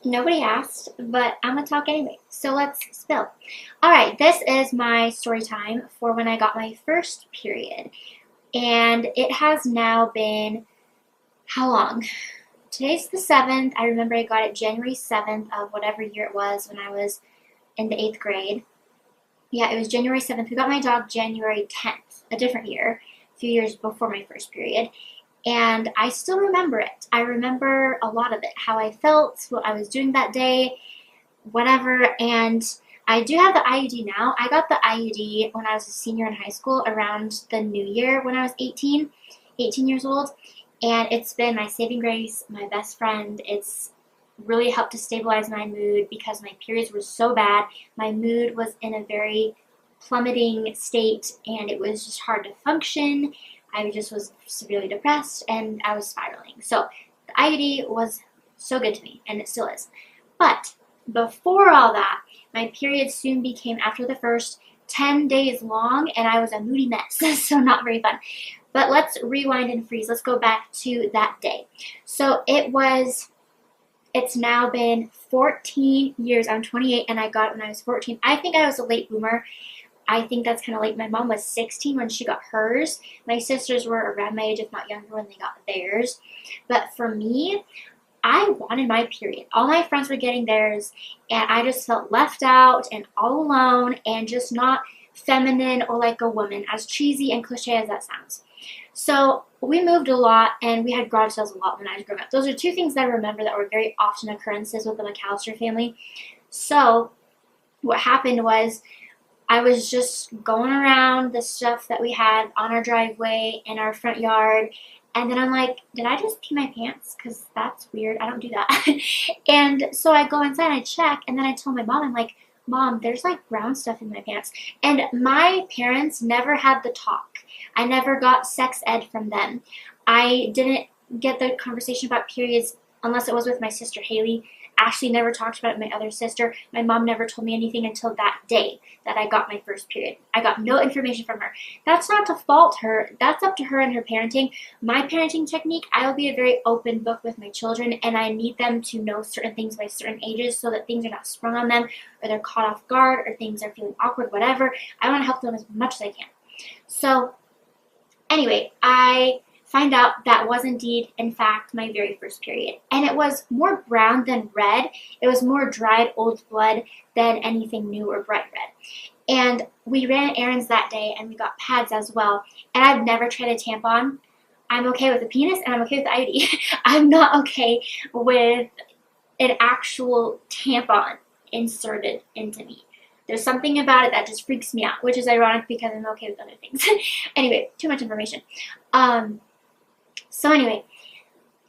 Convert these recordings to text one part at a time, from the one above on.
Nobody asked, but I'm gonna talk anyway. So let's spill. All right, this is my story time for when I got my first period. And it has now been how long? Today's the 7th. I remember I got it January 7th of whatever year it was when I was in the 8th grade. Yeah, it was January 7th. We got my dog January 10th, a different year, a few years before my first period. And I still remember it. I remember a lot of it, how I felt, what I was doing that day, whatever. And I do have the IUD now. I got the IUD when I was a senior in high school around the new year when I was 18 years old. And it's been my saving grace, my best friend. It's really helped to stabilize my mood because my periods were so bad. My mood was in a very plummeting state and it was just hard to function. I just was severely depressed and I was spiraling. So the IUD was so good to me, and it still is. But before all that, my period soon became, after the first, 10 days long, and I was a moody mess, so not very fun. But let's rewind and freeze. Let's go back to that day. So it's now been 14 years. I'm 28 and I got it when I was 14. I think I was a late bloomer. I think that's kind of late. My mom was 16 when she got hers. My sisters were around my age, if not younger, when they got theirs. But for me, I wanted my period. All my friends were getting theirs, and I just felt left out and all alone and just not feminine or like a woman, as cheesy and cliche as that sounds. So we moved a lot, and we had garage sales a lot when I was growing up. Those are two things that I remember that were very often occurrences with the McAllister family. So what happened was, I was just going around the stuff that we had on our driveway in our front yard, and then I'm like, did I just pee my pants? Because that's weird. I don't do that. And so I go inside and I check, and then I tell my mom, I'm like, Mom, there's like brown stuff in my pants. And my parents never had the talk. I never got sex ed from them. I didn't get the conversation about periods unless it was with my sister Haley. Ashley never talked about it with my other sister. My mom never told me anything until that day that I got my first period. I got no information from her. That's not to fault her. That's up to her and her parenting. My parenting technique, I will be a very open book with my children, and I need them to know certain things by certain ages so that things are not sprung on them, or they're caught off guard, or things are feeling awkward, whatever. I want to help them as much as I can. So anyway, I find out that was indeed, in fact, my very first period. And it was more brown than red. It was more dried old blood than anything new or bright red. And we ran errands that day, and we got pads as well. And I've never tried a tampon. I'm okay with a penis, and I'm okay with the IUD. I'm not okay with an actual tampon inserted into me. There's something about it that just freaks me out, which is ironic because I'm okay with other things. Anyway, too much information. So anyway,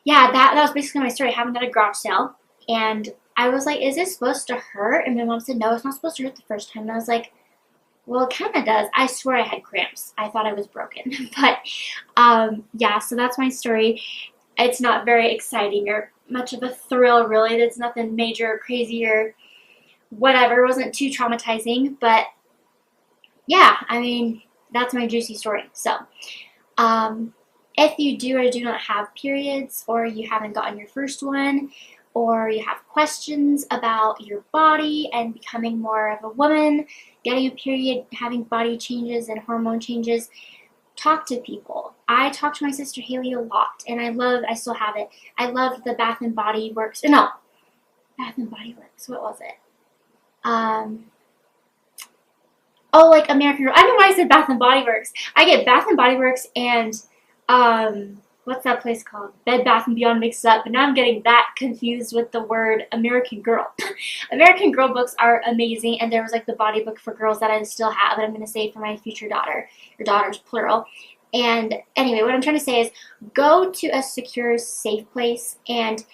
yeah, that was basically my story. I happened at a garage sale, and I was like, is this supposed to hurt? And my mom said, no, it's not supposed to hurt the first time. And I was like, well, it kind of does. I swear I had cramps. I thought I was broken. But yeah, so that's my story. It's not very exciting or much of a thrill, really. There's nothing major or crazy or whatever. It wasn't too traumatizing. But yeah, I mean, that's my juicy story. So if you do or do not have periods, or you haven't gotten your first one, or you have questions about your body and becoming more of a woman, getting a period, having body changes and hormone changes, talk to people. I talk to my sister Haley a lot, and I still have it. I love the Bath and Body Works. No, Bath and Body Works. What was it? Oh, like American Girl. I don't know why I said Bath and Body Works. I get Bath and Body Works and what's that place called? Bed Bath & Beyond mixed up, but now I'm getting that confused with the word American Girl. American Girl books are amazing, and there was like the body book for girls that I still have, that I'm going to save for my future daughter, or daughters, plural. And anyway, what I'm trying to say is go to a secure, safe place and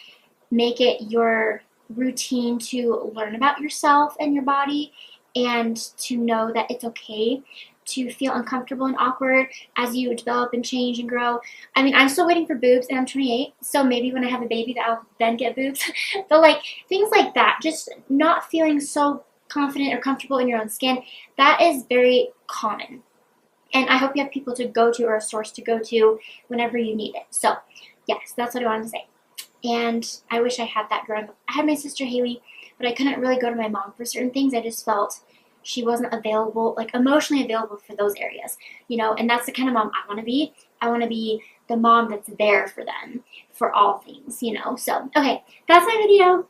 make it your routine to learn about yourself and your body, and to know that it's okay to feel uncomfortable and awkward as you develop and change and grow. I mean, I'm still waiting for boobs, and I'm 28, so maybe when I have a baby that I'll then get boobs. But like, things like that, just not feeling so confident or comfortable in your own skin, that is very common. And I hope you have people to go to, or a source to go to, whenever you need it. So yes, that's what I wanted to say. And I wish I had that growing up. I had my sister Haley, but I couldn't really go to my mom for certain things. I just felt she wasn't available, like emotionally available for those areas, and that's the kind of mom I want to be. I want to be the mom that's there for them for all things, So, okay, that's my video.